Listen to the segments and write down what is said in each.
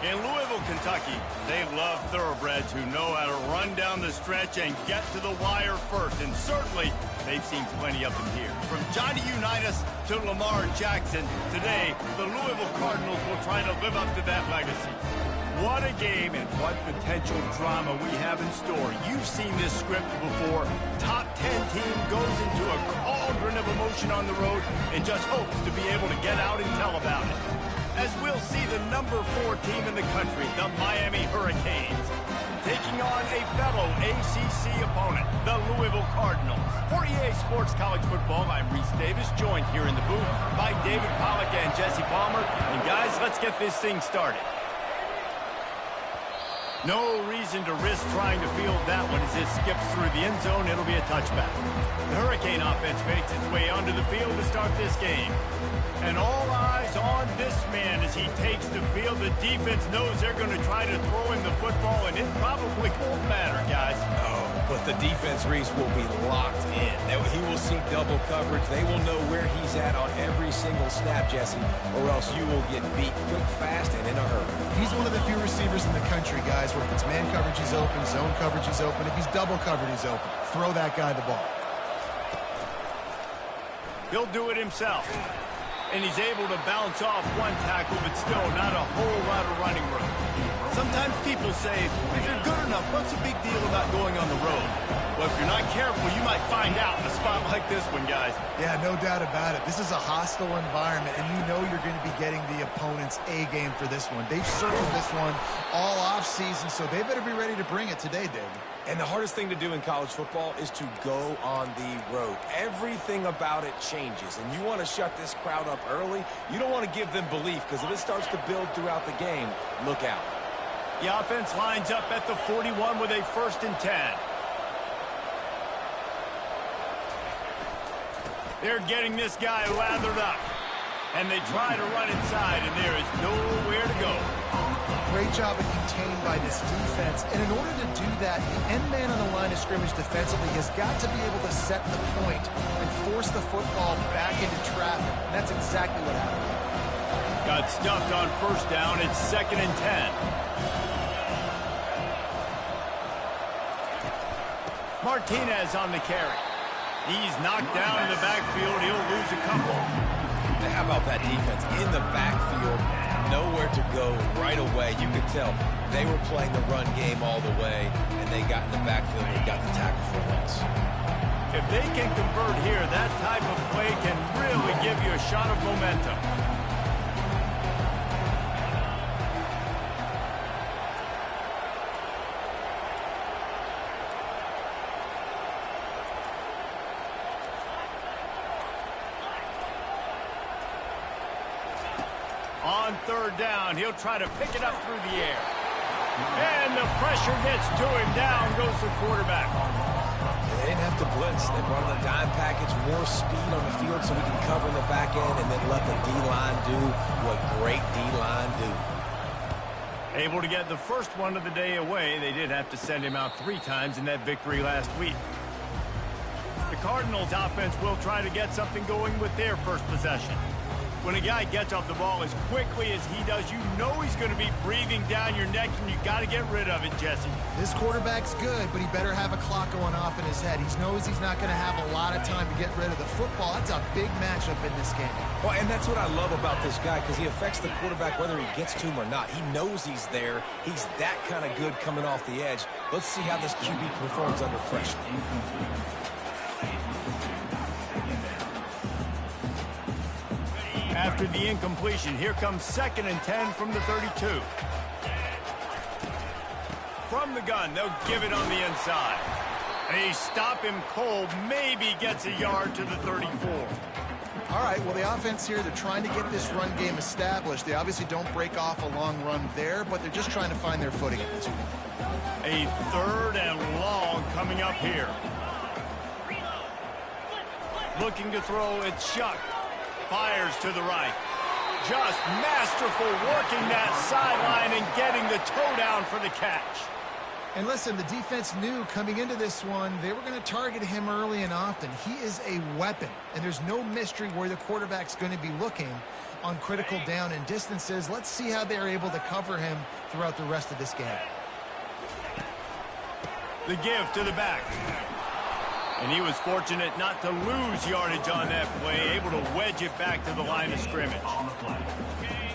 In Louisville, Kentucky, they love thoroughbreds who know how to run down the stretch and get to the wire first. And certainly, they've seen plenty of them here. From Johnny Unitas to Lamar Jackson, today, the Louisville Cardinals will try to live up to that legacy. What a game and what potential drama we have in store. You've seen this script before. Top 10 team goes into a cauldron of emotion on the road and just hopes to be able to get out and tell about it. As we'll see the number 4 team in the country, the Miami Hurricanes, taking on a fellow ACC opponent, the Louisville Cardinals. For EA Sports College Football, I'm Reese Davis, joined here in the booth by David Pollack and Jesse Palmer. And guys, let's get this thing started. No reason to risk trying to field that one as it skips through the end zone. It'll be a touchback. The Hurricane offense makes its way onto the field to start this game. And all eyes on this man as he takes the field. The defense knows they're going to try to throw him the football, and it probably won't matter, guys. Oh, but the defense, Reese, will be locked in. He will see double coverage. They will know where he's at on every single snap, Jesse, or else you will get beat quick, fast, and in a hurry. He's one of the few receivers in the country, guys, where if it's man coverage, he's open, zone coverage, he's open. If he's double covered, he's open. Throw that guy the ball. He'll do it himself. And he's able to bounce off one tackle, but still not a whole lot of running room. Sometimes people say, if you're good enough, what's the big deal about going on the road? Well, if you're not careful, you might find out in a spot like this one, guys. Yeah, no doubt about it. This is a hostile environment, and you know you're going to be getting the opponent's A game for this one. They've circled this one all offseason, so they better be ready to bring it today, David. And the hardest thing to do in college football is to go on the road. Everything about it changes, and you want to shut this crowd up early. You don't want to give them belief, because if it starts to build throughout the game, look out. The offense lines up at the 41 with a 1st and 10. They're getting this guy lathered up. And they try to run inside, and there is nowhere to go. Great job of contained by this defense. And in order to do that, the end man on the line of scrimmage defensively has got to be able to set the point and force the football back into traffic. And that's exactly what happened. Got stuffed on 1st down. It's 2nd and 10. Martinez on the carry. He's knocked down in the backfield. He'll lose a couple. How about that defense in the backfield? Nowhere to go right away. You could tell they were playing the run game all the way, and they got in the backfield and got the tackle for once. If they can convert here, that type of play can really give you a shot of momentum. On 3rd down, he'll try to pick it up through the air. And the pressure gets to him. Down goes the quarterback. They didn't have to blitz. They brought in the dime package, more speed on the field so we can cover in the back end and then let the D-line do what great D-line do. Able to get the first one of the day away. They did have to send him out 3 times in that victory last week. The Cardinals offense will try to get something going with their first possession. When a guy gets off the ball as quickly as he does, you know he's going to be breathing down your neck, and you got to get rid of it, Jesse. This quarterback's good, but he better have a clock going off in his head. He knows he's not going to have a lot of time to get rid of the football. That's a big matchup in this game. Well, and that's what I love about this guy, because he affects the quarterback whether he gets to him or not. He knows he's there. He's that kind of good coming off the edge. Let's see how this QB performs under pressure. After the incompletion, here comes 2nd and 10 from the 32. From the gun, they'll give it on the inside. They stop him cold, maybe gets a yard to the 34. All right, well, the offense here, they're trying to get this run game established. They obviously don't break off a long run there, but they're just trying to find their footing at this point. A 3rd and long coming up here. Looking to throw, it's Shuck. Fires to the right. Just masterful working that sideline and getting the toe down for the catch. And listen, the defense knew coming into this one, they were going to target him early and often. He is a weapon, and there's no mystery where the quarterback's going to be looking on critical down and distances. Let's see how they're able to cover him throughout the rest of this game. The give to the back. And he was fortunate not to lose yardage on that play, able to wedge it back to the line of scrimmage.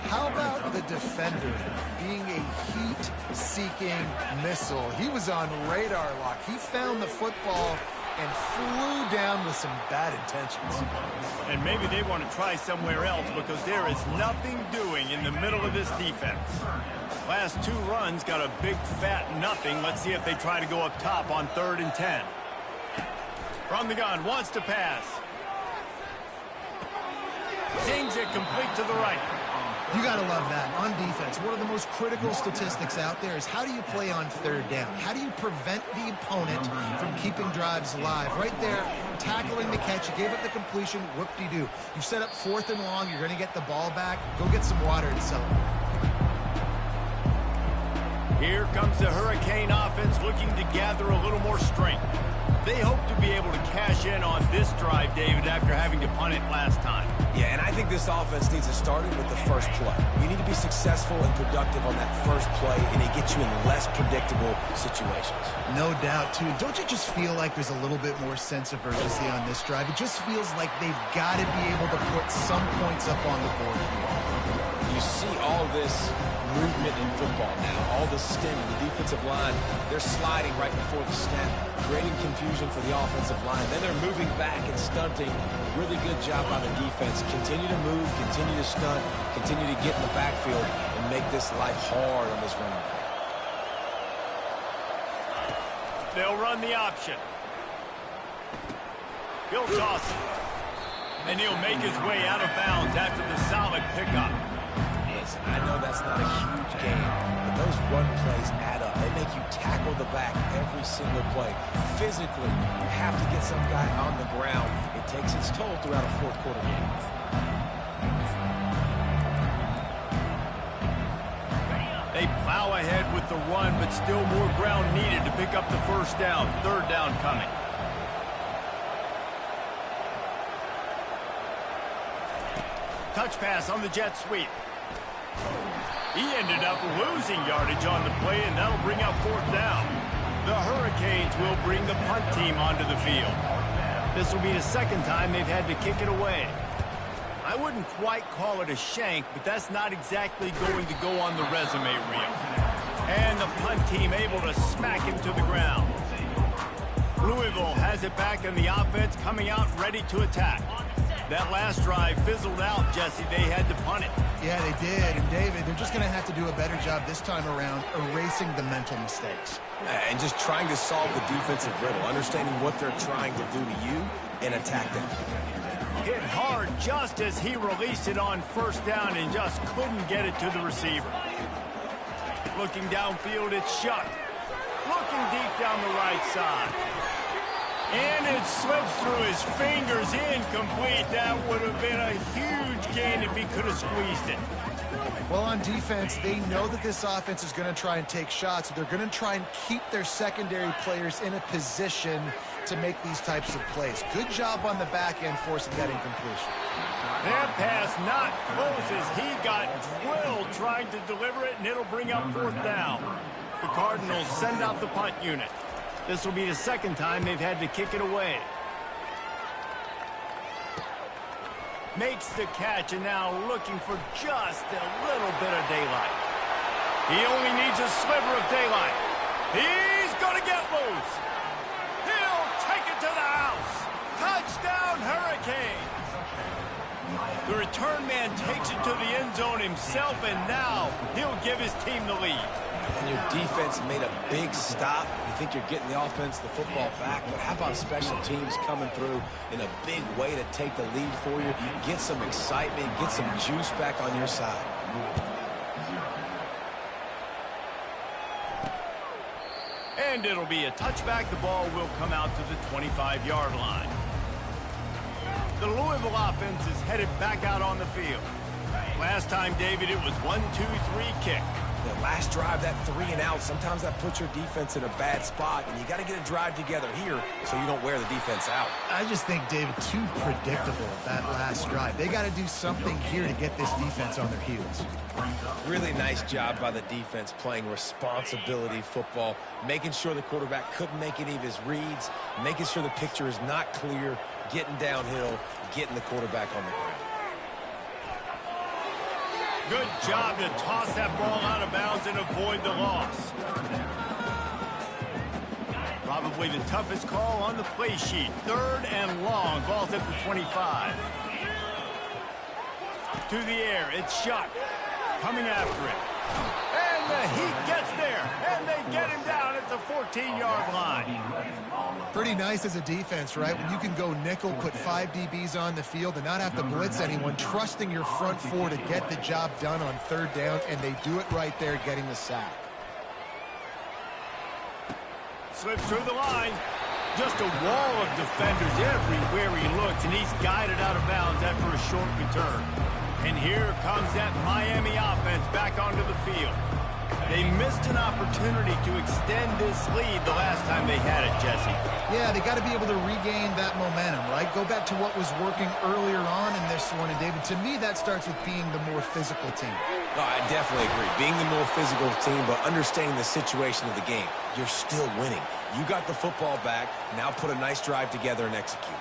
How about the defender being a heat-seeking missile? He was on radar lock. He found the football and flew down with some bad intentions. And maybe they want to try somewhere else because there is nothing doing in the middle of this defense. Last 2 runs got a big fat nothing. Let's see if they try to go up top on 3rd and 10. From the gun, wants to pass. Zings it complete to the right. You got to love that on defense. One of the most critical statistics out there is how do you play on 3rd down? How do you prevent the opponent from keeping drives alive? Right there, tackling the catch. You gave up the completion. Whoop-de-doo. You set up 4th and long. You're going to get the ball back. Go get some water and celebrate. Here comes the Hurricane offense looking to gather a little more strength. They hope to be able to cash in on this drive, David, after having to punt it last time. Yeah, and I think this offense needs to start it with the first play. You need to be successful and productive on that first play, and it gets you in less predictable situations. No doubt, too. Don't you just feel like there's a little bit more sense of urgency on this drive? It just feels like they've got to be able to put some points up on the board here. You see all this movement in football now, all the stemming, the defensive line, they're sliding right before the snap, creating confusion for the offensive line. Then they're moving back and stunting. Really good job by the defense. Continue to move, continue to stunt, continue to get in the backfield and make this life hard on this running back. They'll run the option. He'll toss it. And he'll make his way out of bounds after the solid pickup. Listen, I know that's not a huge game, but those run plays add up. They make you tackle the back every single play. Physically, you have to get some guy on the ground. It takes its toll throughout a 4th quarter game. They plow ahead with the run, but still more ground needed to pick up the 1st down. 3rd down coming. Touch pass on the jet sweep. He ended up losing yardage on the play, and that'll bring up 4th down. The Hurricanes will bring the punt team onto the field. This will be the 2nd time they've had to kick it away. I wouldn't quite call it a shank, but that's not exactly going to go on the resume reel. And the punt team able to smack him to the ground. Louisville has it back in the offense, coming out ready to attack. That last drive fizzled out, Jesse. They had to punt it. Yeah, they did. And, David, they're just going to have to do a better job this time around erasing the mental mistakes. And just trying to solve the defensive riddle, understanding what they're trying to do to you and attack them. Hit hard just as he released it on 1st down and just couldn't get it to the receiver. Looking downfield, it's Shuck. Looking deep down the right side. And it slips through his fingers, incomplete. That would have been a huge gain if he could have squeezed it. Well, on defense, they know that this offense is going to try and take shots. They're going to try and keep their secondary players in a position to make these types of plays. Good job on the back end forcing that incompletion. That pass not close as he got drilled trying to deliver it, and it'll bring up 4th down. The Cardinals send out the punt unit. This will be the 2nd time they've had to kick it away. Makes the catch, and now looking for just a little bit of daylight. He only needs a sliver of daylight. He's going to get loose. He'll take it to the house. Touchdown, Hurricanes. The return man takes it to the end zone himself, and now he'll give his team the lead. And your defense made a big stop. You think you're getting the offense, the football back, but how about special teams coming through in a big way to take the lead for you? Get some excitement, get some juice back on your side. And it'll be a touchback. The ball will come out to the 25-yard line. The Louisville offense is headed back out on the field. Last time, David, it was 1-2-3 kick. The last drive, that 3 and out, sometimes that puts your defense in a bad spot, and you got to get a drive together here so you don't wear the defense out. I just think, David, too predictable that last drive. They got to do something here to get this defense on their heels. Really nice job by the defense playing responsibility football, making sure the quarterback couldn't make any of his reads, making sure the picture is not clear, getting downhill, getting the quarterback on the ground. Good job to toss that ball out of bounds and avoid the loss. Probably the toughest call on the play sheet. 3rd and long. Ball's at the 25. To the air. It's shot. Coming after it. And the Heat gets there. And they get him down at the 14-yard line. Pretty nice as a defense, right? When you can go nickel, put 5 DBs on the field and not have to blitz anyone, trusting your front 4 to get the job done on 3rd down, and they do it right there, getting the sack. Slips through the line. Just a wall of defenders everywhere he looks, and he's guided out of bounds after a short return. And here comes that Miami offense back onto the field. They missed an opportunity to extend this lead the last time they had it, Jesse. Yeah, they got to be able to regain that momentum, right? Go back to what was working earlier on in this one. And, David, to me, that starts with being the more physical team. No, I definitely agree. Being the more physical team, but understanding the situation of the game. You're still winning. You got the football back. Now put a nice drive together and execute.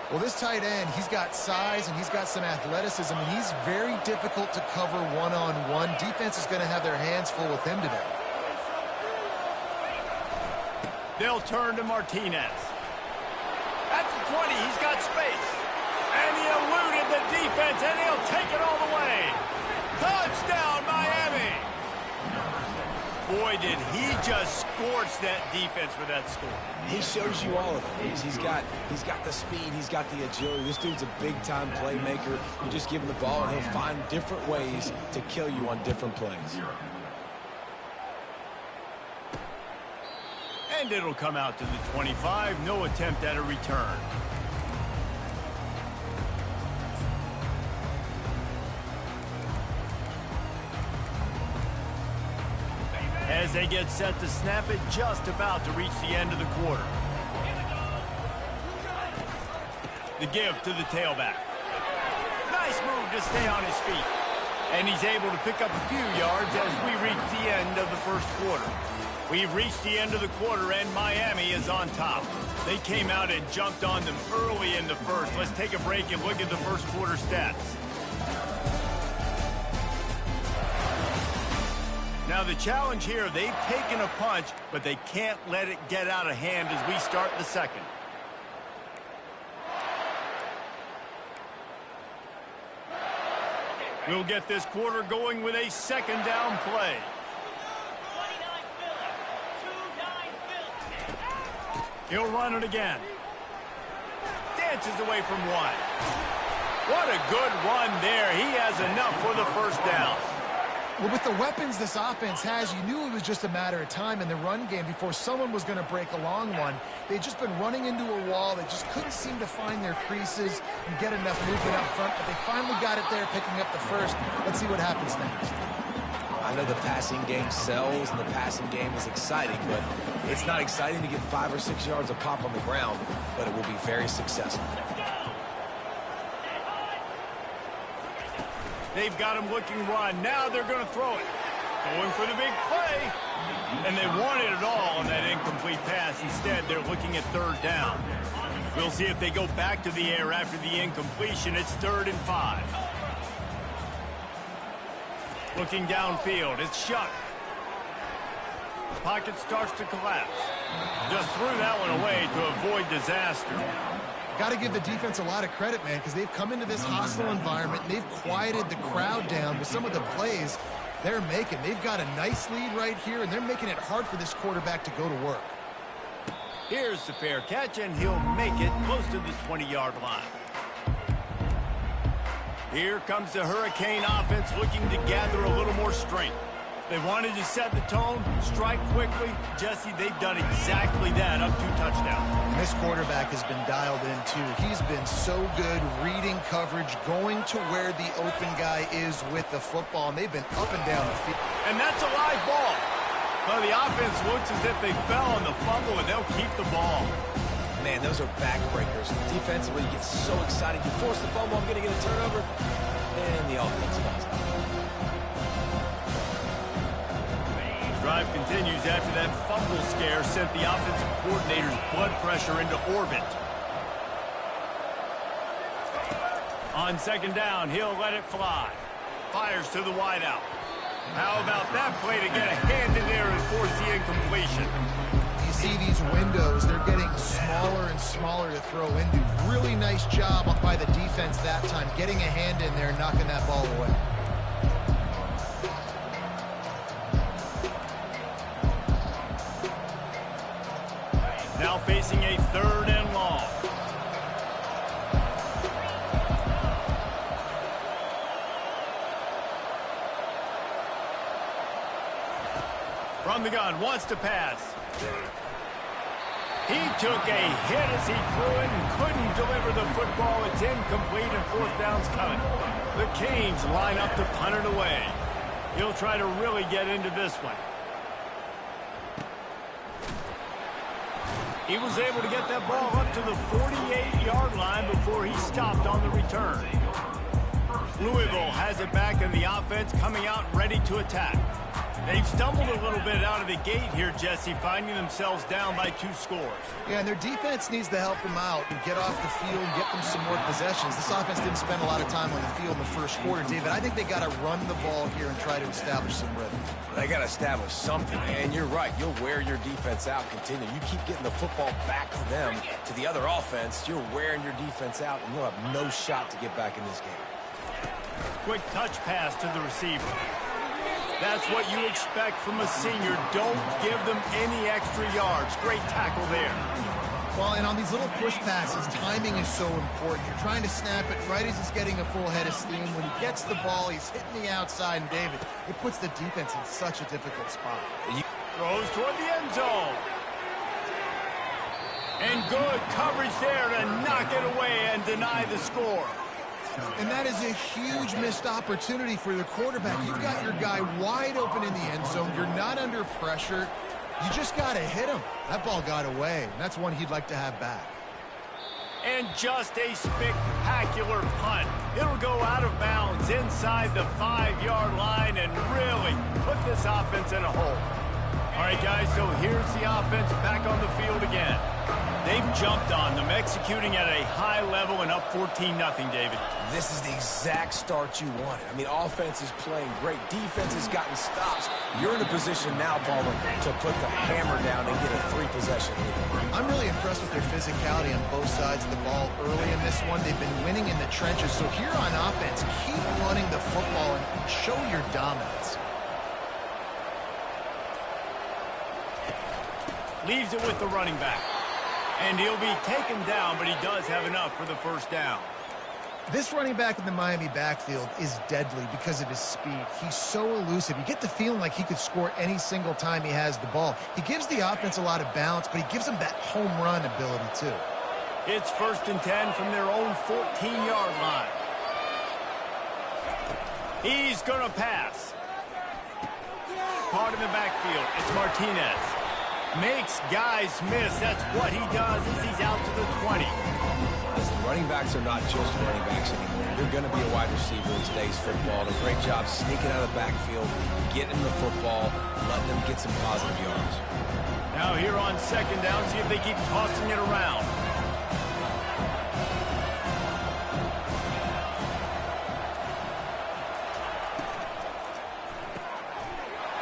Well, this tight end, he's got size and he's got some athleticism, and he's very difficult to cover one-on-one. Defense is going to have their hands full with him today. They'll turn to Martinez. At the 20, he's got space. And he eluded the defense, and he'll take it all the way. Touchdown, Miami! Boy, did he just scorch that defense for that score. He shows you all of it. He's got the speed, he's got the agility. This dude's a big-time playmaker. You just give him the ball, and he'll find different ways to kill you on different plays. And it'll come out to the 25. No attempt at a return. As they get set to snap it, just about to reach the end of the quarter. The give to the tailback. Nice move to stay on his feet. And he's able to pick up a few yards as we reach the end of the first quarter. We've reached the end of the quarter, and Miami is on top. They came out and jumped on them early in the first. Let's take a break and look at the first quarter stats. Now the challenge here, they've taken a punch, but they can't let it get out of hand as we start the second. We'll get this quarter going with a second down play. He'll run it again. Dances away from one. What a good run there. He has enough for the first down. Well, with the weapons this offense has, you knew it was just a matter of time in the run game before someone was going to break a long one. They'd just been running into a wall. They just couldn't seem to find their creases and get enough movement up front, but they finally got it there, picking up the first. Let's see what happens next. I know the passing game sells and the passing game is exciting, but it's not exciting to get 5 or 6 yards of pop on the ground, but it will be very successful. They've got him looking run. Now they're going to throw it. Going for the big play. And they wanted it all on that incomplete pass. Instead, they're looking at 3rd down. We'll see if they go back to the air after the incompletion. It's 3rd and 5. Looking downfield. It's shut. The pocket starts to collapse. Just threw that one away to avoid disaster. Got to give the defense a lot of credit, man, because they've come into this hostile environment, and they've quieted the crowd down with some of the plays they're making. They've got a nice lead right here, and they're making it hard for this quarterback to go to work. Here's the fair catch, and he'll make it close to the 20-yard line. Here comes the Hurricane offense looking to gather a little more strength. They wanted to set the tone, strike quickly. Jesse, they've done exactly that, up 2 touchdowns. And this quarterback has been dialed in, too. He's been so good reading coverage, going to where the open guy is with the football, and they've been up and down the field. And that's a live ball. Well, the offense looks as if they fell on the fumble, and they'll keep the ball. Man, those are backbreakers. Defensively, you get so excited. You force the fumble, I'm going to get a turnover, and the offense falls out. Drive continues after that fumble scare sent the offensive coordinator's blood pressure into orbit. On 2nd down, he'll let it fly. Fires to the wideout. How about that play to get a hand in there and force the incompletion? You see these windows, they're getting smaller and smaller to throw into. Really nice job by the defense that time, getting a hand in there and knocking that ball away. Now facing a 3rd and long. From the gun, wants to pass. He took a hit as he threw it and couldn't deliver the football. It's incomplete and 4th down's coming. The Canes line up to punt it away. He'll try to really get into this one. He was able to get that ball up to the 48-yard line before he stopped on the return. Louisville has it back in the offense, coming out ready to attack. They've stumbled a little bit out of the gate here, Jesse, finding themselves down by 2 scores. Yeah, and their defense needs to help them out and get off the field and get them some more possessions. This offense didn't spend a lot of time on the field in the first quarter, David. I think they got to run the ball here and try to establish some rhythm. They got to establish something, and you're right. You'll wear your defense out, continue. You keep getting the football back to them, to the other offense, you're wearing your defense out, and you'll have no shot to get back in this game. Quick touch pass to the receiver. That's what you expect from a senior. Don't give them any extra yards. Great tackle there. Well, and on these little push passes, timing is so important. You're trying to snap it right as he's getting a full head of steam. When he gets the ball, he's hitting the outside, and David, it puts the defense in such a difficult spot. Throws toward the end zone. And good coverage there to knock it away and deny the score. And that is a huge missed opportunity for the quarterback. You've got your guy wide open in the end zone. You're not under pressure. You just got to hit him. That ball got away, and that's one he'd like to have back. And just a spectacular punt. It'll go out of bounds inside the 5-yard line and really put this offense in a hole. All right, guys, so here's the offense back on the field again. They've jumped on them, executing at a high level and up 14-0, David. This is the exact start you wanted. I mean, offense is playing great. Defense has gotten stops. You're in a position now, Palmer, to put the hammer down and get a 3-possession lead. I'm really impressed with their physicality on both sides of the ball early in this one. They've been winning in the trenches. So here on offense, keep running the football and show your dominance. Leaves it with the running back. And he'll be taken down, but he does have enough for the 1st down. This running back in the Miami backfield is deadly because of his speed. He's so elusive. You get the feeling like he could score any single time he has the ball. He gives the offense a lot of balance, but he gives them that home run ability, too. It's 1st and 10 from their own 14-yard line. He's going to pass. Caught in the backfield. It's Martinez. Makes guys miss. That's what he does as he's out to the 20. Listen, running backs are not just running backs anymore. You're going to be a wide receiver in today's football. A great job sneaking out of the backfield, getting the football, letting them get some positive yards. Now here on 2nd down, see if they keep tossing it around.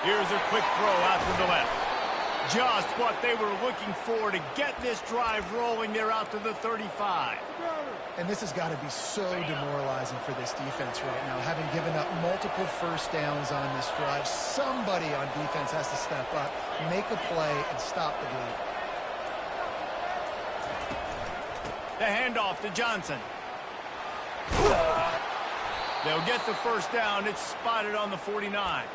Here's a quick throw out to the left. Just what they were looking for to get this drive rolling. They're out to the 35. And this has got to be so demoralizing for this defense right now, having given up multiple 1st downs on this drive. Somebody on defense has to step up, make a play, and stop the bleed. The handoff to Johnson. They'll get the 1st down. It's spotted on the 49.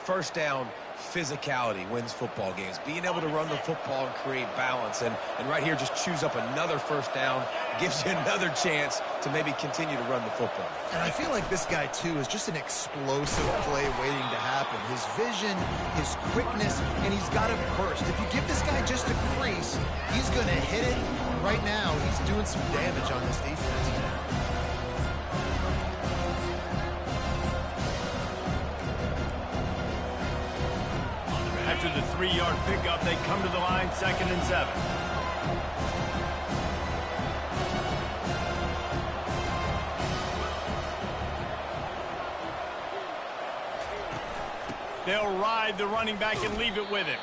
First down, physicality wins football games. Being able to run the football and create balance. And right here, just choose up another first down, gives you another chance to maybe continue to run the football. And I feel like this guy, too, is just an explosive play waiting to happen. His vision, his quickness, and he's got a burst. If you give this guy just a crease, he's going to hit it. Right now, he's doing some damage on this defense. After the 3-yard pickup, they come to the line, 2nd and 7. They'll ride the running back and leave it with him.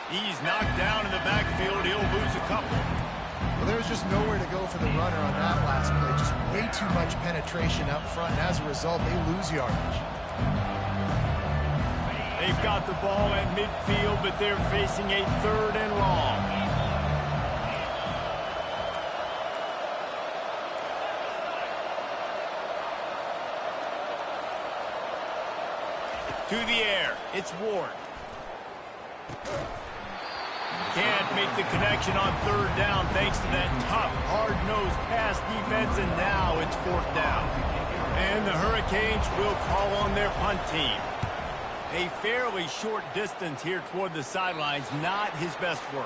He's knocked down in the backfield. He'll lose a couple. Well, there's just nowhere to go for the runner on that last play. Just way too much penetration up front. And as a result, they lose yardage. They've got the ball at midfield, but they're facing a 3rd and long. To the air, it's Ward. Can't make the connection on 3rd down thanks to that tough, hard-nosed pass defense, and now it's 4th down. And the Hurricanes will call on their punt team. A fairly short distance here toward the sidelines, not his best work.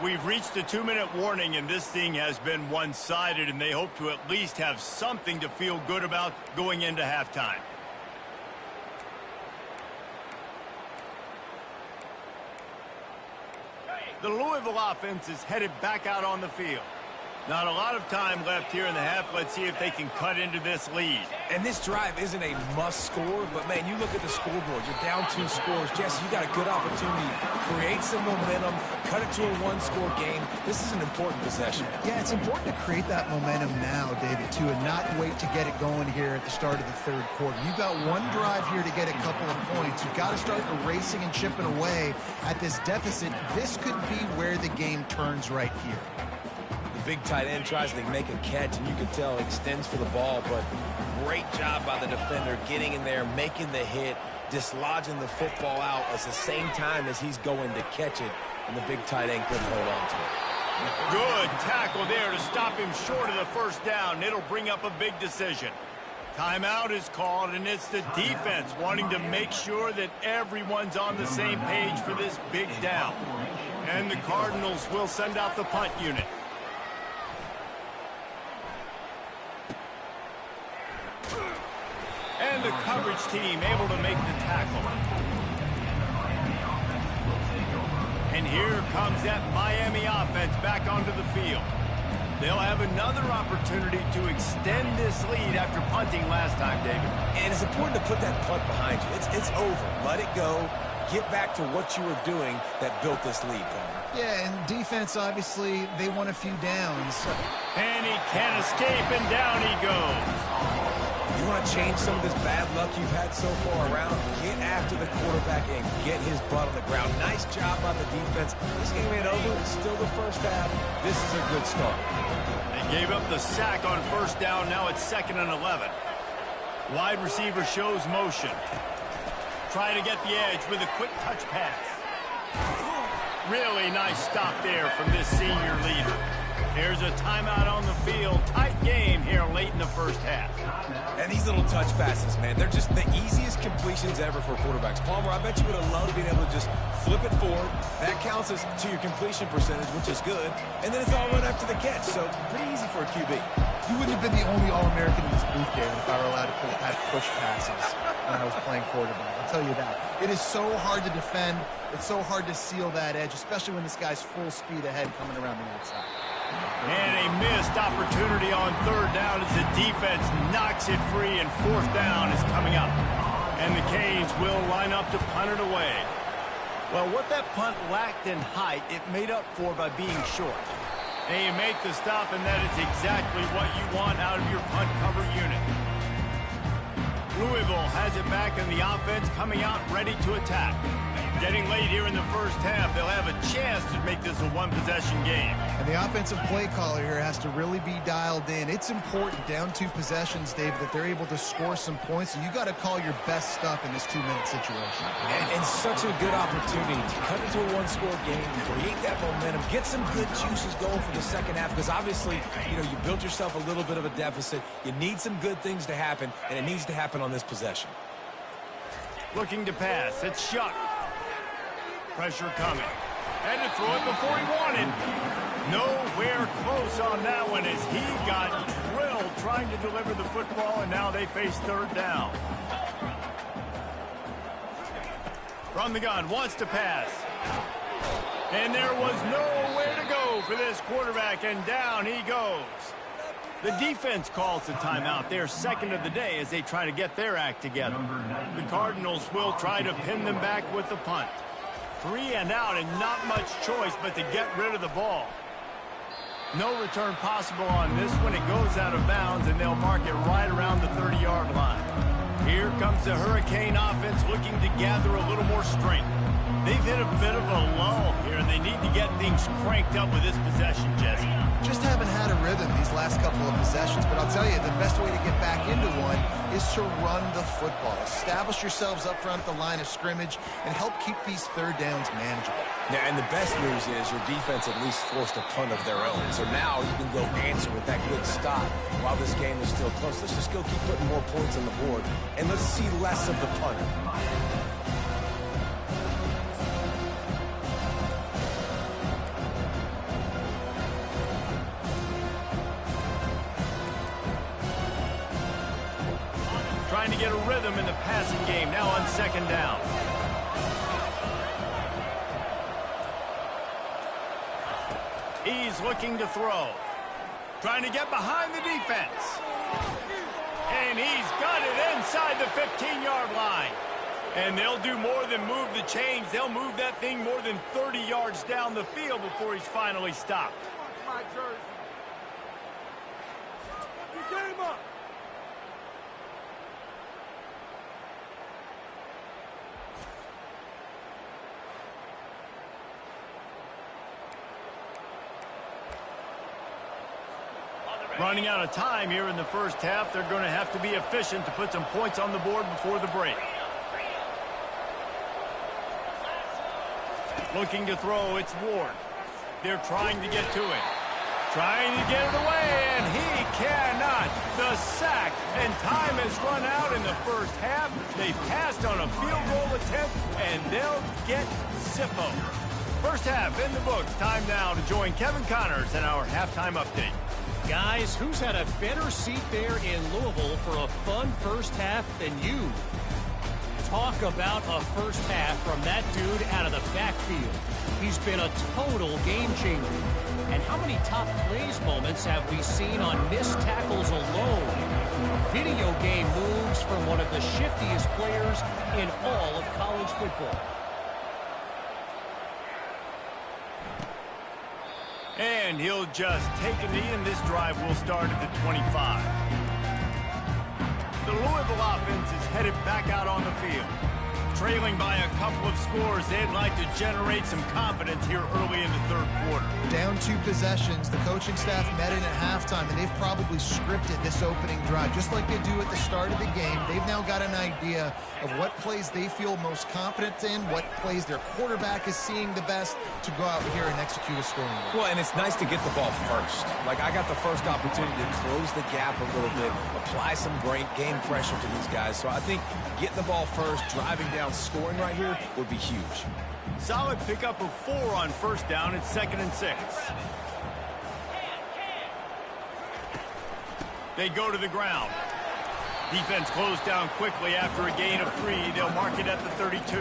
We've reached the 2-minute warning, and this thing has been one-sided, and they hope to at least have something to feel good about going into halftime. The Louisville offense is headed back out on the field. Not a lot of time left here in the half. Let's see if they can cut into this lead. And this drive isn't a must score, but, man, you look at the scoreboard. You're down 2 scores. Jesse, you got a good opportunity to create some momentum, cut it to a 1-score game. This is an important possession. Yeah, it's important to create that momentum now, David, too, and not wait to get it going here at the start of the 3rd quarter. You've got one drive here to get a couple of points. You've got to start erasing and chipping away at this deficit. This could be where the game turns right here. Big tight end tries to make a catch, and you can tell he extends for the ball, but great job by the defender getting in there, making the hit, dislodging the football out at the same time as he's going to catch it, and the big tight end couldn't hold on to it. Good tackle there to stop him short of the 1st down. It'll bring up a big decision. Timeout is called, and it's the defense wanting to make sure that everyone's on the same page for this big down. And the Cardinals will send out the punt unit. And the coverage team able to make the tackle. And here comes that Miami offense back onto the field. They'll have another opportunity to extend this lead after punting last time, David. And it's important to put that punt behind you. It's over. Let it go. Get back to what you were doing that built this lead, Connor. Yeah, and defense, obviously, they won a few downs. And he can't escape, and down he goes. You want to change some of this bad luck you've had so far around? Get after the quarterback and get his butt on the ground. Nice job by the defense. This game ain't over. It's still the 1st half. This is a good start. They gave up the sack on 1st down. Now it's 2nd and 11. Wide receiver shows motion. Trying to get the edge with a quick touch pass. Really nice stop there from this senior leader. There's a timeout on the field. Tight game here late in the 1st half. And these little touch passes, man, they're just the easiest completions ever for quarterbacks. Palmer, I bet you would have loved being able to just flip it forward. That counts as to your completion percentage, which is good. And then it's all run after the catch, so pretty easy for a QB. You wouldn't have been the only All-American in this booth, David, if I were allowed to have push passes when I was playing quarterback. I'll tell you that. It is so hard to defend. It's so hard to seal that edge, especially when this guy's full speed ahead coming around the outside. And a missed opportunity on 3rd down as the defense knocks it free, and 4th down is coming up. And the Canes will line up to punt it away. Well, what that punt lacked in height, it made up for by being short. And you make the stop, and that is exactly what you want out of your punt cover unit. Louisville has it back, and the offense coming out ready to attack. Getting late here in the first half, they'll have a chance to make this a one-possession game. And the offensive play caller here has to really be dialed in. It's important, down 2 possessions, Dave, that they're able to score some points. So you got to call your best stuff in this 2-minute situation. And such a good opportunity to cut into a one-score game, create that momentum, get some good juices going for the second half, because obviously, you know, you built yourself a little bit of a deficit. You need some good things to happen, and it needs to happen on this possession. Looking to pass. It's Shuck. Pressure coming. Had to throw it before he wanted. Nowhere close on that one as he got drilled trying to deliver the football, and now they face third down. From the gun, wants to pass. And there was nowhere to go for this quarterback, and down he goes. The defense calls the timeout. They're second of the day as they try to get their act together. The Cardinals will try to pin them back with the punt. 3 and out, and not much choice but to get rid of the ball. No return possible on this one. It goes out of bounds, and they'll mark it right around the 30-yard line. Here comes the Hurricane offense looking to gather a little more strength. They've hit a bit of a lull here, and they need to get things cranked up with this possession, Jesse. Just haven't had a rhythm these last couple of possessions, but I'll tell you, the best way to get back into one is to run the football. Establish yourselves up front at the line of scrimmage and help keep these third downs manageable. Yeah, and the best news is your defense at least forced a punt of their own. So now you can go answer with that good stop while this game is still close. Let's just go keep putting more points on the board, and let's see less of the punter. Trying to get a rhythm in the passing game, now on second down. He's looking to throw. Trying to get behind the defense. And he's got it inside the 15-yard line. And they'll do more than move the chains. They'll move that thing more than 30 yards down the field before he's finally stopped. My jersey. You get him up. Running out of time here in the first half. They're going to have to be efficient to put some points on the board before the break. Looking to throw, it's Ward. They're trying to get to him. Trying to get it away, and he cannot. The sack, and time has run out in the first half. They passed on a field goal attempt, and they'll get Sippo. First half in the books. Time now to join Kevin Connors in our halftime update. Guys, who's had a better seat there in Louisville for a fun first half than you? Talk about a first half from that dude out of the backfield. He's been a total game changer. And how many top plays moments have we seen on missed tackles alone? Video game moves from one of the shiftiest players in all of college football. And he'll just take a knee, and this drive will start at the 25. The Louisville offense is headed back out on the field. Trailing by a couple of scores, they'd like to generate some confidence here early in the third quarter. Down 2 possessions, the coaching staff met in at halftime, and they've probably scripted this opening drive. Just like they do at the start of the game, they've now got an idea of what plays they feel most confident in, what plays their quarterback is seeing the best to go out here and execute a scoring run. Well, and it's nice to get the ball first. Like, I got the first opportunity to close the gap a little bit, apply some game pressure to these guys. So I think getting the ball first, driving down, scoring right here would be huge. Solid pickup of 4 on first down. It's 2nd and 6. They go to the ground. Defense closed down quickly after a gain of 3. They'll mark it at the 32.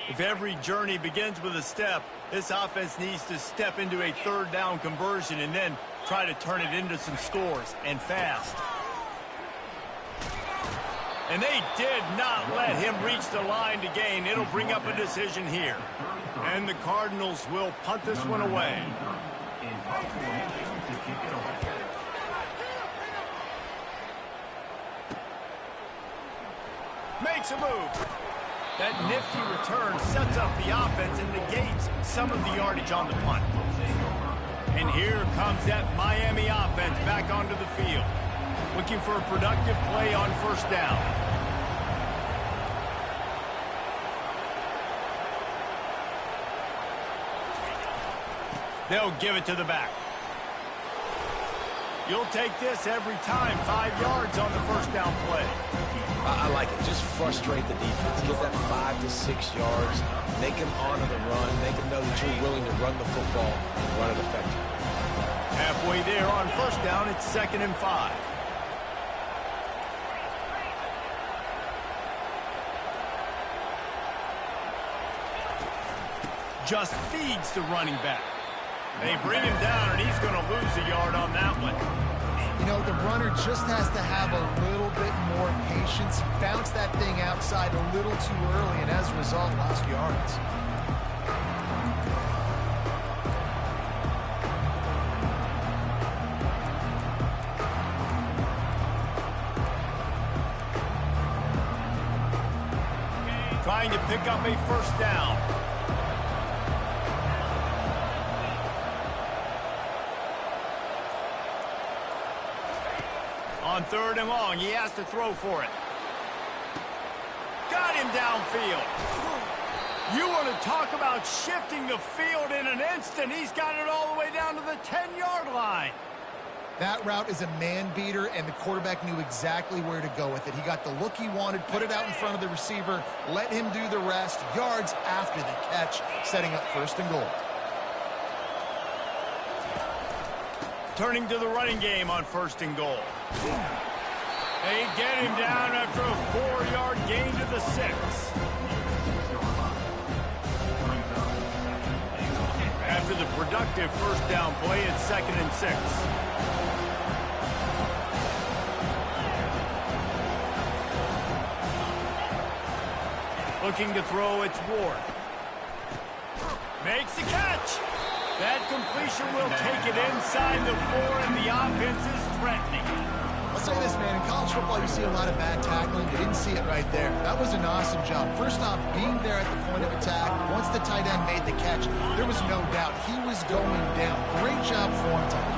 If every journey begins with a step, this offense needs to step into a third down conversion and then try to turn it into some scores, and fast. And they did not let him reach the line to gain. It'll bring up a decision here. And the Cardinals will punt this one away. Makes a move. That nifty return sets up the offense and negates some of the yardage on the punt. And here comes that Miami offense back onto the field, looking for a productive play on first down. They'll give it to the back. You'll take this every time. 5 yards on the first down play. I like it. Just frustrate the defense. Get that 5 to 6 yards. Make them honor the run. Make them know that you're willing to run the football and run it effectively. Halfway there on first down, it's 2nd and 5. Just feeds the running back. They bring him down, and he's going to lose a yard on that one. You know, the runner just has to have a little bit more patience. Bounce that thing outside a little too early, and as a result, lost yards. Trying to pick up a first down. On 3rd and long, he has to throw for it. Got him downfield. You want to talk about shifting the field in an instant. He's got it all the way down to the 10-yard line. That route is a man beater, and the quarterback knew exactly where to go with it. He got the look he wanted, put it out in front of the receiver, let him do the rest, yards after the catch, setting up 1st and goal. Turning to the running game on 1st and goal. They get him down after a 4-yard gain to the 6. After the productive first down play, it's 2nd and 6. Looking to throw, it's Ward. Makes the catch. That completion will take it inside the 4, and the offense is threatening. I'll say this, man. In college football, you see a lot of bad tackling. You didn't see it right there. That was an awesome job. First off, being there at the point of attack. Once the tight end made the catch, there was no doubt he was going down. Great job for him, Tom.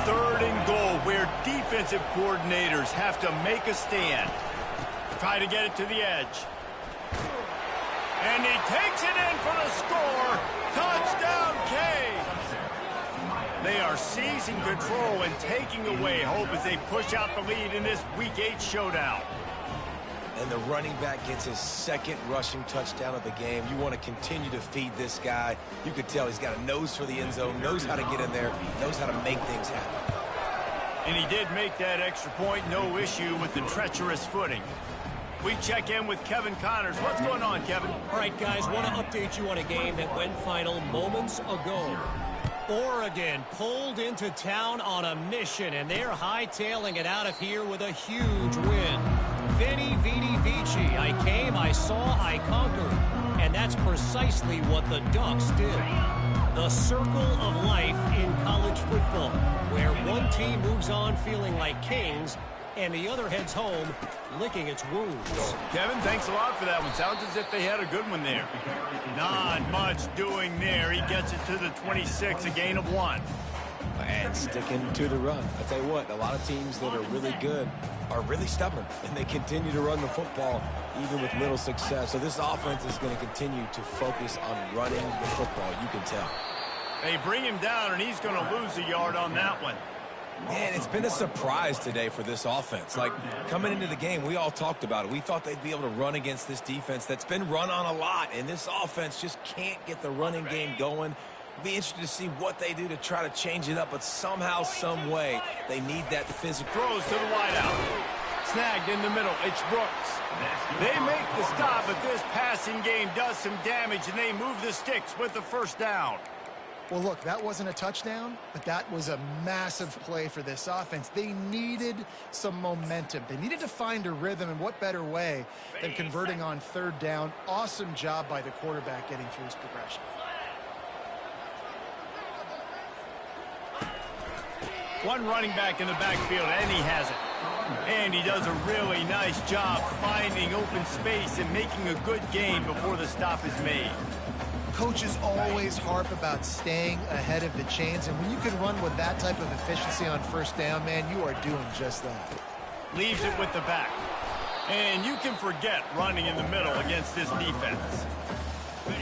3rd and goal, where defensive coordinators have to make a stand. Try to get it to the edge. And he takes it in for the score. Touchdown, Canes. They are seizing control and taking away hope as they push out the lead in this Week 8 showdown. And the running back gets his 2nd rushing touchdown of the game. You want to continue to feed this guy. You could tell he's got a nose for the end zone, knows how to get in there, knows how to make things happen. And he did make that extra point, no issue with the treacherous footing. We check in with Kevin Connors. What's going on, Kevin? All right, guys, want to update you on a game that went final moments ago. Oregon pulled into town on a mission, and they're hightailing it out of here with a huge win. Veni, Vidi, Vici. I came, I saw, I conquered. And that's precisely what the Ducks did. The circle of life in college football, where one team moves on feeling like kings, and the other heads home licking its wounds. Kevin, thanks a lot for that one. Sounds as if they had a good one there. Not much doing there. He gets it to the 26, a gain of 1. And sticking to the run. I tell you what, a lot of teams that are really good are really stubborn, and they continue to run the football even with little success. So this offense is going to continue to focus on running the football, you can tell. They bring him down, and he's going to lose a yard on that one. Man, it's been a surprise today for this offense. Like, coming into the game, we all talked about it. We thought they'd be able to run against this defense that's been run on a lot, and this offense just can't get the running game going. It'll be interesting to see what they do to try to change it up, but somehow, some way, they need that physical. Throws to the wideout. Snagged in the middle. It's Brooks. They make the stop, but this passing game does some damage, and they move the sticks with the first down. Well, look, that wasn't a touchdown, but that was a massive play for this offense. They needed some momentum. They needed to find a rhythm, and what better way than converting on 3rd down. Awesome job by the quarterback getting through his progression. One running back in the backfield, and he has it. And he does a really nice job finding open space and making a good gain before the stop is made. Coaches always harp about staying ahead of the chains, and when you can run with that type of efficiency on first down, man, you are doing just that. Leaves it with the back. And you can forget running in the middle against this defense.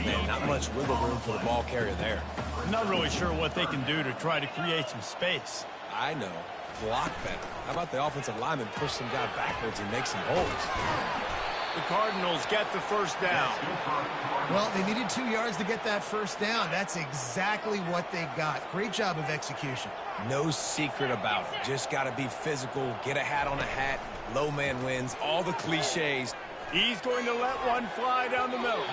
Man, not much wiggle room for the ball carrier there. I'm not really sure what they can do to try to create some space. I know. Block better. How about the offensive lineman push some guy backwards and make some holes? The Cardinals get the first down. Well, they needed 2 yards to get that first down. That's exactly what they got. Great job of execution. No secret about it. Just got to be physical, get a hat on a hat, low man wins, all the cliches. He's going to let one fly down the middle.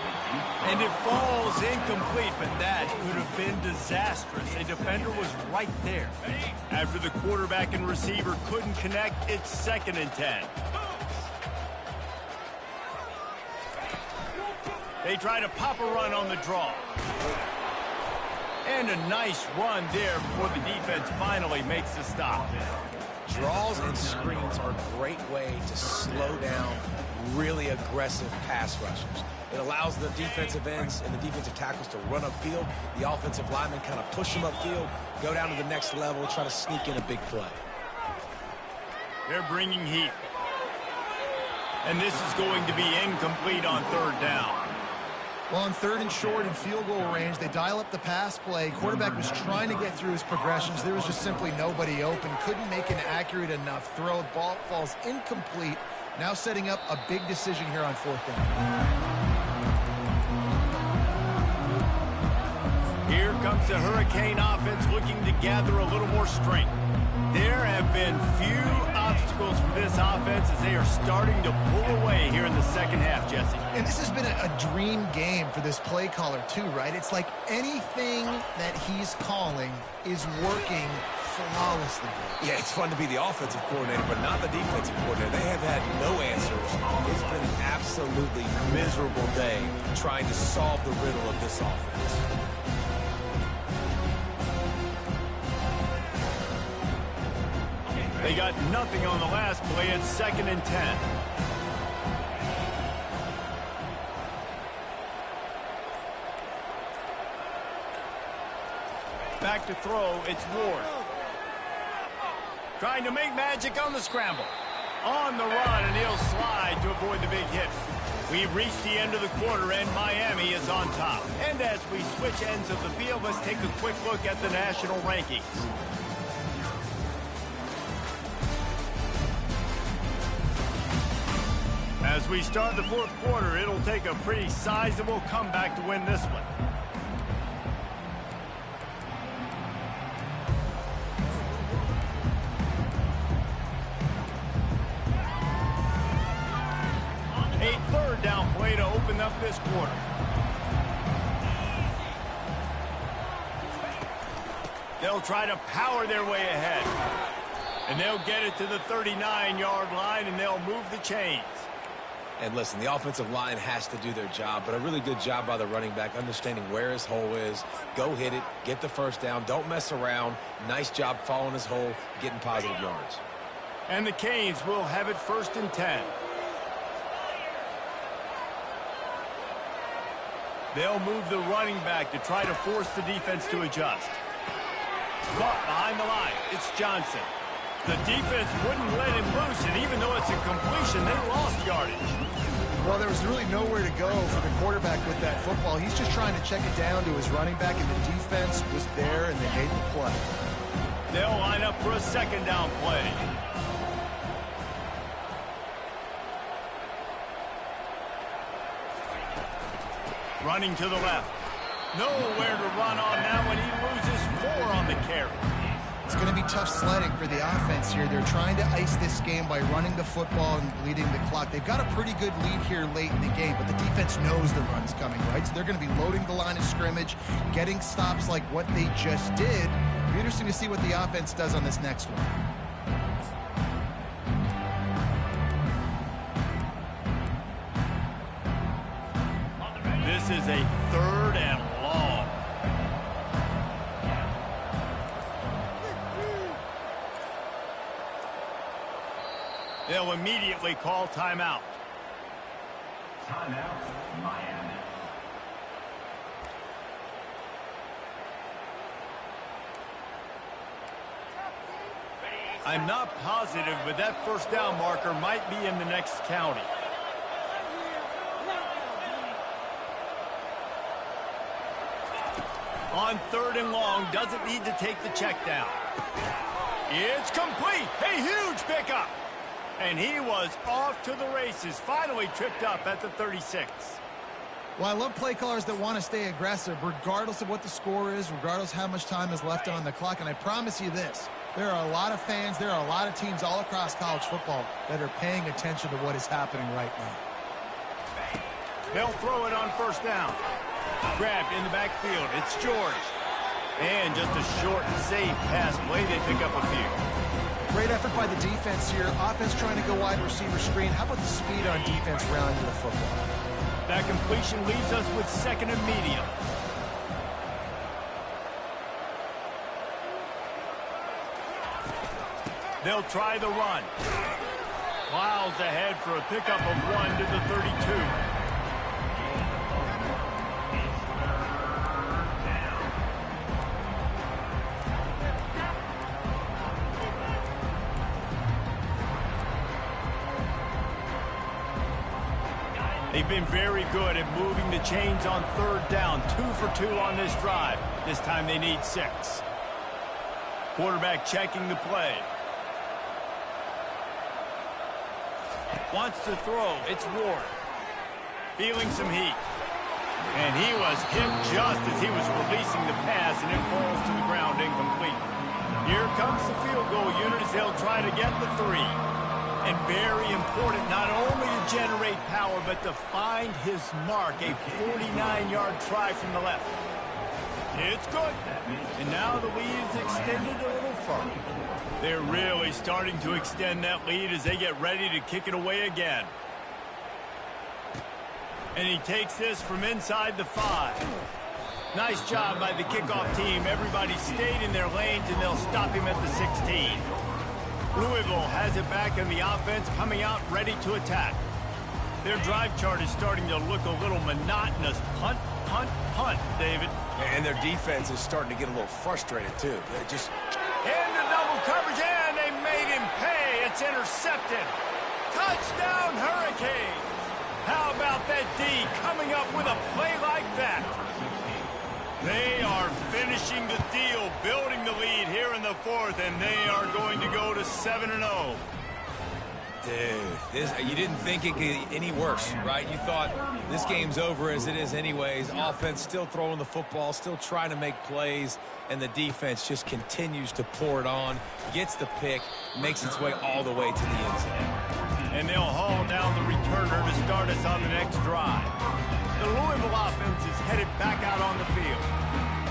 And it falls incomplete, but that could have been disastrous. A defender was right there. After the quarterback and receiver couldn't connect, it's 2nd and 10. They try to pop a run on the draw. And a nice run there before the defense finally makes the stop. Draws and screens are a great way to slow down really aggressive pass rushers. It allows the defensive ends and the defensive tackles to run upfield. The offensive linemen kind of push them upfield, go down to the next level, try to sneak in a big play. They're bringing heat. And this is going to be incomplete on 3rd down. Well, on 3rd and short and field goal range, they dial up the pass play. Quarterback was trying to get through his progressions. There was just simply nobody open. Couldn't make an accurate enough throw. Ball falls incomplete. Now setting up a big decision here on 4th down. Here comes the Hurricane offense looking to gather a little more strength. There have been few obstacles for this offense as they are starting to pull away here in the 2nd half, Jesse. And this has been a dream game for this play caller too, right? It's like anything that he's calling is working flawlessly. Yeah, it's fun to be the offensive coordinator, but not the defensive coordinator. They have had no answers. It's been an absolutely miserable day trying to solve the riddle of this offense. They got nothing on the last play. It's 2nd and 10. Back to throw. It's Ward. Trying to make magic on the scramble. On the run, and he'll slide to avoid the big hit. We've reached the end of the quarter, and Miami is on top. And as we switch ends of the field, let's take a quick look at the national rankings. As we start the 4th quarter, it'll take a pretty sizable comeback to win this one. A 3rd down play to open up this quarter. They'll try to power their way ahead. And they'll get it to the 39-yard line, and they'll move the chains. And listen, the offensive line has to do their job, but a really good job by the running back, understanding where his hole is. Go hit it, get the first down, don't mess around. Nice job following his hole, getting positive yards. And the Canes will have it 1st and 10. They'll move the running back to try to force the defense to adjust. Caught behind the line. It's Johnson. The defense wouldn't let him loose, and even though it's a completion, they lost yardage. Well, there was really nowhere to go for the quarterback with that football. He's just trying to check it down to his running back, and the defense was there, and they made the play. They'll line up for a 2nd down play. Running to the left. Nowhere to run on that one. He loses 4 on the carry. It's going to be tough sledding for the offense here. They're trying to ice this game by running the football and leading the clock. They've got a pretty good lead here late in the game, but the defense knows the run's coming, right? So they're going to be loading the line of scrimmage, getting stops like what they just did. It'll be interesting to see what the offense does on this next one. This is a 3rd and long. They'll immediately call timeout. Timeout, Miami. I'm not positive, but that first down marker might be in the next county. On 3rd and long, doesn't need to take the check down. It's complete. A huge pickup. And he was off to the races, finally tripped up at the 36. Well, I love play callers that want to stay aggressive, regardless of what the score is, regardless how much time is left on the clock. And I promise you this, there are a lot of fans, there are a lot of teams all across college football that are paying attention to what is happening right now. They'll throw it on 1st down. Grabbed in the backfield. It's George. And just a short and safe pass play. They pick up a few. Great effort by the defense here. Offense trying to go wide receiver screen. How about the speed on defense rallying to the football? That completion leaves us with 2nd and medium. They'll try the run. Miles ahead for a pickup of 1 to the 32. They've been very good at moving the chains on 3rd down. 2 for 2 on this drive. This time they need 6. Quarterback checking the play. Wants to throw. It's Ward. Feeling some heat. And he was hit just as he was releasing the pass, and it falls to the ground incomplete. Here comes the field goal unit as they'll try to get the 3. And very important not only to generate power, but to find his mark. A 49-yard try from the left. It's good. And now the lead is extended a little further. They're really starting to extend that lead as they get ready to kick it away again. And he takes this from inside the 5. Nice job by the kickoff team. Everybody stayed in their lanes, and they'll stop him at the 16. Louisville has it back in the offense, coming out ready to attack. Their drive chart is starting to look a little monotonous. Punt, punt, punt, David. And their defense is starting to get a little frustrated, too. They just... Into double coverage, and they made him pay. It's intercepted. Touchdown, Hurricanes. How about that D coming up with a play like that? They are finishing the deal, building the lead here in the 4th, and they are going to go to 7-0. Dude, you didn't think it could get any worse, right? You thought this game's over as it is anyways. Offense still throwing the football, still trying to make plays, and the defense just continues to pour it on, gets the pick, makes its way all the way to the end zone. And they'll haul down the returner to start us on the next drive. The Louisville offense is headed back out on the field.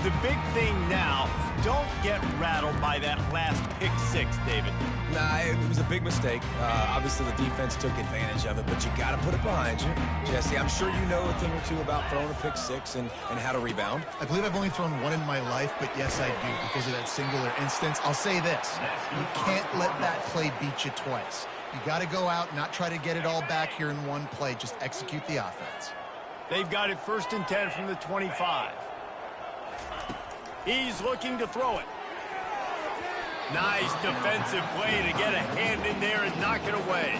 The big thing now, don't get rattled by that last pick 6, David. Nah, it was a big mistake. Obviously, the defense took advantage of it, but you got to put it behind you. Jesse, I'm sure you know a thing or two about throwing a pick 6 and how to rebound. I believe I've only thrown one in my life, but yes, I do because of that singular instance. I'll say this. You can't let that play beat you twice. You got to go out, not try to get it all back here in one play. Just execute the offense. They've got it 1st and 10 from the 25. He's looking to throw it. Nice defensive play to get a hand in there and knock it away.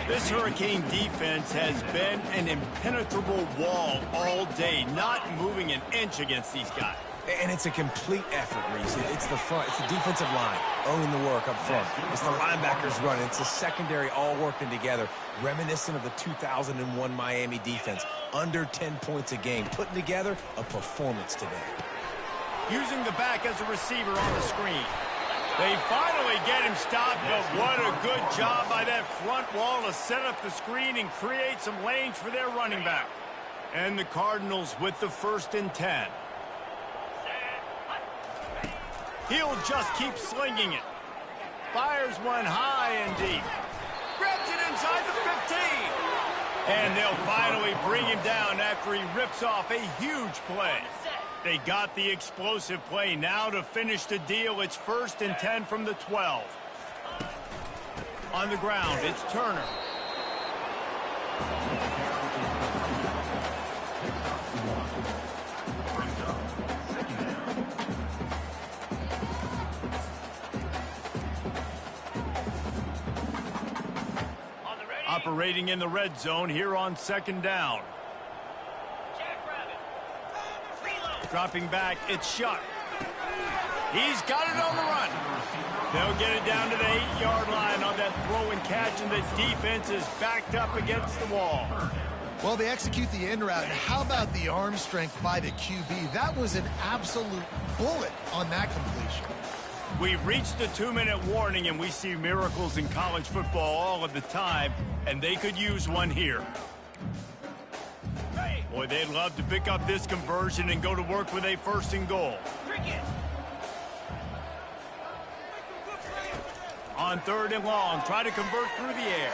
This Hurricane defense has been an impenetrable wall all day, not moving an inch against these guys. And it's a complete effort, Reese. It's the front. It's the defensive line owning the work up front. It's the linebackers running. It's the secondary all working together, reminiscent of the 2001 Miami defense. Under 10 points a game, putting together a performance today. Using the back as a receiver on the screen. They finally get him stopped, but what a good job by that front wall to set up the screen and create some lanes for their running back. And the Cardinals with the 1st and 10. He'll just keep slinging it. Fires one high and deep. Grabs it inside the 15. And they'll finally bring him down after he rips off a huge play. They got the explosive play. Now to finish the deal, it's 1st and 10 from the 12. On the ground, it's Turner. Operating in the red zone here on second down. Dropping back, it's Shuck. He's got it on the run. They'll get it down to the 8-yard line on that throw and catch, and the defense is backed up against the wall. Well, they execute the end route, and how about the arm strength by the QB? That was an absolute bullet on that completion. We've reached the 2-minute warning, and we see miracles in college football all of the time, and they could use one here. Boy, they'd love to pick up this conversion and go to work with a 1st and goal. On 3rd and long, try to convert through the air.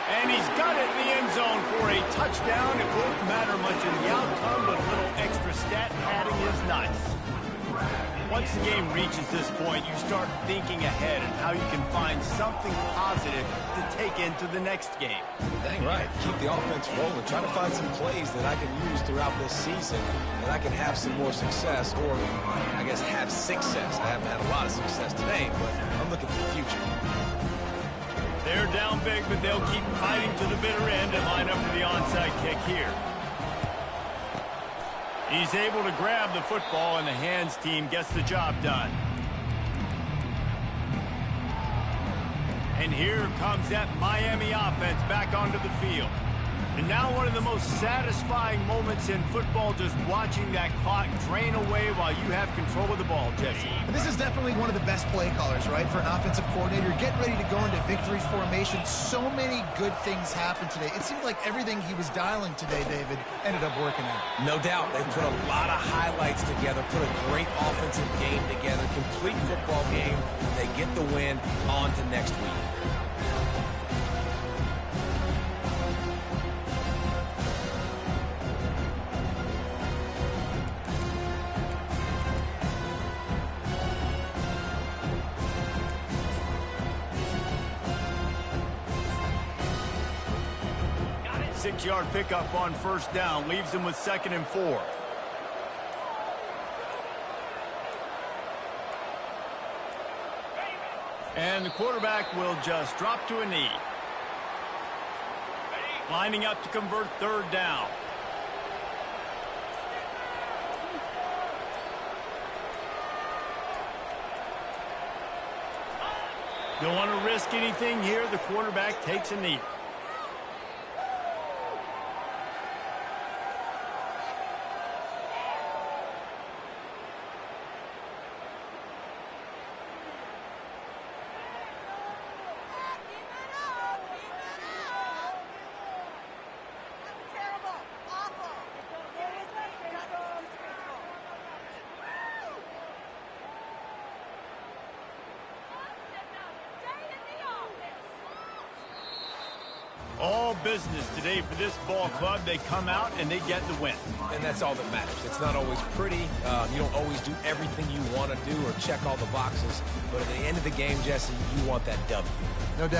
And he's got it in the end zone for a touchdown. It won't matter much in the outcome, but a little extra stat padding is nice. Once the game reaches this point, you start thinking ahead and how you can find something positive to take into the next game. Dang right. Keep the offense rolling. Try to find some plays that I can use throughout this season that I can have some more success, or I guess have success. I haven't had a lot of success today, but I'm looking for the future. They're down big, but they'll keep fighting to the bitter end and line up for the onside kick here. He's able to grab the football, and the hands team gets the job done. And here comes that Miami offense back onto the field. And now one of the most satisfying moments in football, just watching that clock drain away while you have control of the ball, Jesse. And this is definitely one of the best play callers, right, for an offensive coordinator. Getting ready to go into victory formation. So many good things happened today. It seemed like everything he was dialing today, David, ended up working out. No doubt. They put a lot of highlights together, put a great offensive game together, complete football game. They get the win. On to next week. Six-yard pickup on 1st down leaves them with 2nd and 4. And the quarterback will just drop to a knee. Lining up to convert 3rd down. Don't want to risk anything here. The quarterback takes a knee. All business today for this ball club. They come out and they get the win. And that's all that matters. It's not always pretty. You don't always do everything you want to do or check all the boxes. But at the end of the game, Jesse, you want that W. No doubt.